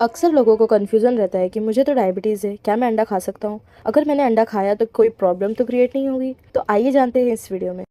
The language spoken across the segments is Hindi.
अक्सर लोगों को कन्फ्यूज़न रहता है कि मुझे तो डायबिटीज़ है, क्या मैं अंडा खा सकता हूँ? अगर मैंने अंडा खाया तो कोई प्रॉब्लम तो क्रिएट नहीं होगी? तो आइए जानते हैं इस वीडियो में।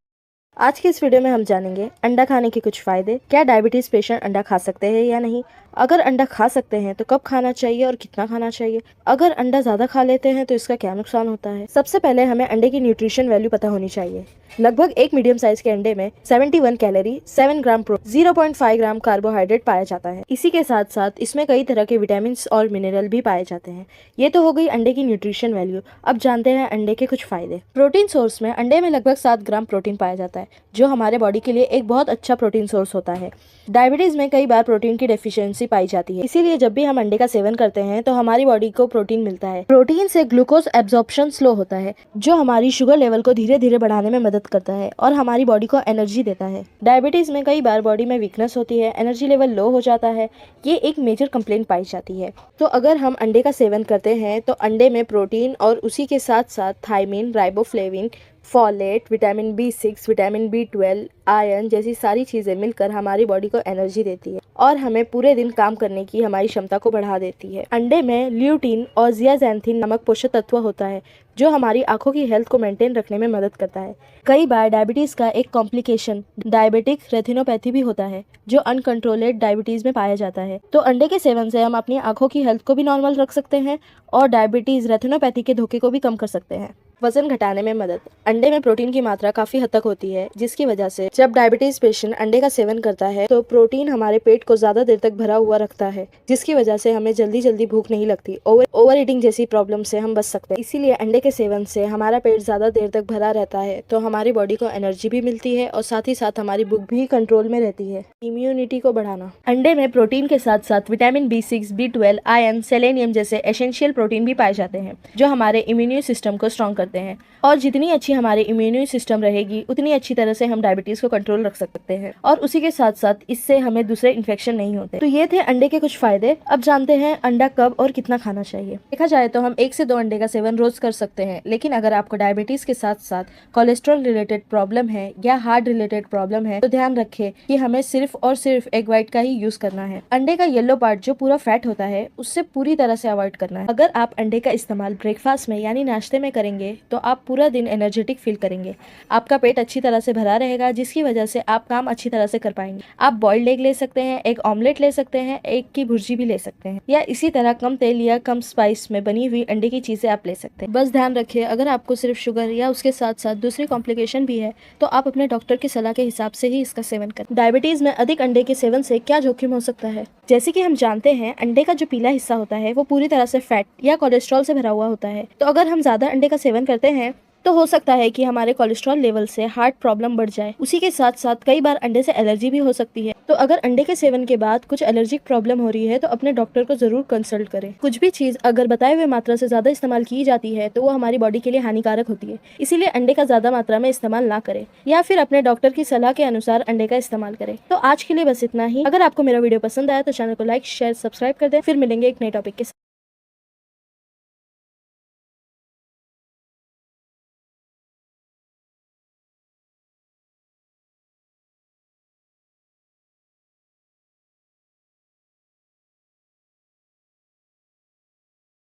आज की इस वीडियो में हम जानेंगे अंडा खाने के कुछ फ़ायदे, क्या डायबिटीज़ पेशेंट अंडा खा सकते हैं या नहीं? अगर अंडा खा सकते हैं तो कब खाना चाहिए और कितना खाना चाहिए? अगर अंडा ज़्यादा खा लेते हैं तो इसका क्या नुकसान होता है? सबसे पहले हमें अंडे की न्यूट्रिशन वैल्यू पता होनी चाहिए। लगभग एक मीडियम साइज के अंडे में 71 कैलोरी, 7 ग्राम प्रोटीन, 0.5 ग्राम कार्बोहाइड्रेट पाया जाता है। इसी के साथ साथ इसमें कई तरह के विटामिन और मिनरल भी पाए जाते हैं। ये तो हो गई अंडे की न्यूट्रिशन वैल्यू। अब जानते हैं अंडे के कुछ फायदे। प्रोटीन सोर्स में अंडे में लगभग 7 ग्राम प्रोटीन पाया जाता है, जो हमारे बॉडी के लिए एक बहुत अच्छा प्रोटीन सोर्स होता है। डायबिटीज में कई बार प्रोटीन की डेफिशिएंसी पाई जाती है, इसीलिए जब भी हम अंडे का सेवन करते हैं तो हमारी बॉडी को प्रोटीन मिलता है। प्रोटीन से ग्लूकोज एब्जॉर्प्शन स्लो होता है, जो हमारी शुगर लेवल को धीरे धीरे बढ़ाने में मदद करता है और हमारी बॉडी को एनर्जी देता है। डायबिटीज में कई बार बॉडी में वीकनेस होती है, एनर्जी लेवल लो हो जाता है, ये एक मेजर कंप्लेंट पाई जाती है। तो अगर हम अंडे का सेवन करते हैं तो अंडे में प्रोटीन और उसी के साथ साथ thiamine, riboflavin, folate, vitamin B6, vitamin B12, iron जैसी सारी चीज़ें मिलकर हमारी बॉडी को एनर्जी देती है और हमें पूरे दिन काम करने की हमारी क्षमता को बढ़ा देती है। अंडे में ल्यूटीन और जियाज़ैंथिन नामक पोषक तत्व होता है, जो हमारी आंखों की हेल्थ को मेंटेन रखने में मदद करता है। कई बार डायबिटीज़ का एक कॉम्प्लिकेशन डायबिटिक रेटिनोपैथी भी होता है, जो अनकंट्रोलेड डायबिटीज़ में पाया जाता है। तो अंडे के सेवन से हम अपनी आंखों की हेल्थ को भी नॉर्मल रख सकते हैं और डायबिटीज़ रेटिनोपैथी के धोखे को भी कम कर सकते हैं। वजन घटाने में मदद। अंडे में प्रोटीन की मात्रा काफ़ी हद तक होती है, जिसकी वजह से जब डायबिटीज पेशेंट अंडे का सेवन करता है तो प्रोटीन हमारे पेट को ज़्यादा देर तक भरा हुआ रखता है, जिसकी वजह से हमें जल्दी जल्दी भूख नहीं लगती। ओवर ईटिंग जैसी प्रॉब्लम से हम बच सकते हैं। इसीलिए अंडे के सेवन से हमारा पेट ज़्यादा देर तक भरा रहता है, तो हमारी बॉडी को एनर्जी भी मिलती है और साथ ही साथ हमारी भूख भी कंट्रोल में रहती है। इम्यूनिटी को बढ़ाना। अंडे में प्रोटीन के साथ साथ vitamin B6, B12, iron, selenium जैसे एसेंशियल प्रोटीन भी पाए जाते हैं, जो हमारे इम्यून सिस्टम को स्ट्रॉन्ग करते हैं। और जितनी अच्छी हमारी इम्यून सिस्टम रहेगी, उतनी अच्छी तरह से हम डायबिटीज को कंट्रोल रख सकते हैं और उसी के साथ साथ इससे हमें दूसरे इन्फेक्शन नहीं होते। तो ये थे अंडे के कुछ फायदे। अब जानते हैं अंडा कब और कितना खाना चाहिए। देखा जाए तो हम 1 से 2 अंडे का सेवन रोज कर सकते हैं, लेकिन अगर आपको डायबिटीज के साथ साथ कोलेस्ट्रॉल रिलेटेड प्रॉब्लम है या हार्ट रिलेटेड प्रॉब्लम है तो ध्यान रखें कि हमें सिर्फ और सिर्फ एग व्हाइट का ही यूज करना है। अंडे का येलो पार्ट जो पूरा फैट होता है, उससे पूरी तरह से अवॉइड करना है। अगर आप अंडे का इस्तेमाल ब्रेकफास्ट में यानी नाश्ते में करेंगे तो आप पूरा दिन एनर्जेटिक फील करेंगे। आपका पेट अच्छी तरह से भरा रहेगा, जिसकी वजह से आप काम अच्छी तरह से कर पाएंगे। आप बॉइल्ड एग ले सकते हैं, एग ऑमलेट ले सकते हैं, एग की भुर्जी भी ले सकते हैं, या इसी तरह कम तेल या कम स्पाइस में बनी हुई अंडे की चीजें आप ले सकते हैं। बस ध्यान रखिए, अगर आपको सिर्फ शुगर या उसके साथ साथ दूसरी कॉम्प्लिकेशन भी है तो आप अपने डॉक्टर की सलाह के हिसाब से ही इसका सेवन करें। डायबिटीज में अधिक अंडे के सेवन से क्या जोखिम हो सकता है? जैसे कि हम जानते हैं, अंडे का जो पीला हिस्सा होता है वो पूरी तरह से फैट या कोलेस्ट्रॉल से भरा हुआ होता है। तो अगर हम ज्यादा अंडे का सेवन करते हैं तो हो सकता है कि हमारे कोलेस्ट्रॉल लेवल से हार्ट प्रॉब्लम बढ़ जाए। उसी के साथ साथ कई बार अंडे से एलर्जी भी हो सकती है। तो अगर अंडे के सेवन के बाद कुछ एलर्जिक प्रॉब्लम हो रही है तो अपने डॉक्टर को जरूर कंसल्ट करें। कुछ भी चीज अगर बताए हुए मात्रा से ज्यादा इस्तेमाल की जाती है तो वो हमारी बॉडी के लिए हानिकारक होती है, इसीलिए अंडे का ज्यादा मात्रा में इस्तेमाल ना करें या फिर अपने डॉक्टर की सलाह के अनुसार अंडे का इस्तेमाल करें। तो आज के लिए बस इतना ही। अगर आपको मेरा वीडियो पसंद आया तो चैनल को लाइक, शेयर, सब्सक्राइब कर दें। फिर मिलेंगे एक नए टॉपिक के साथ।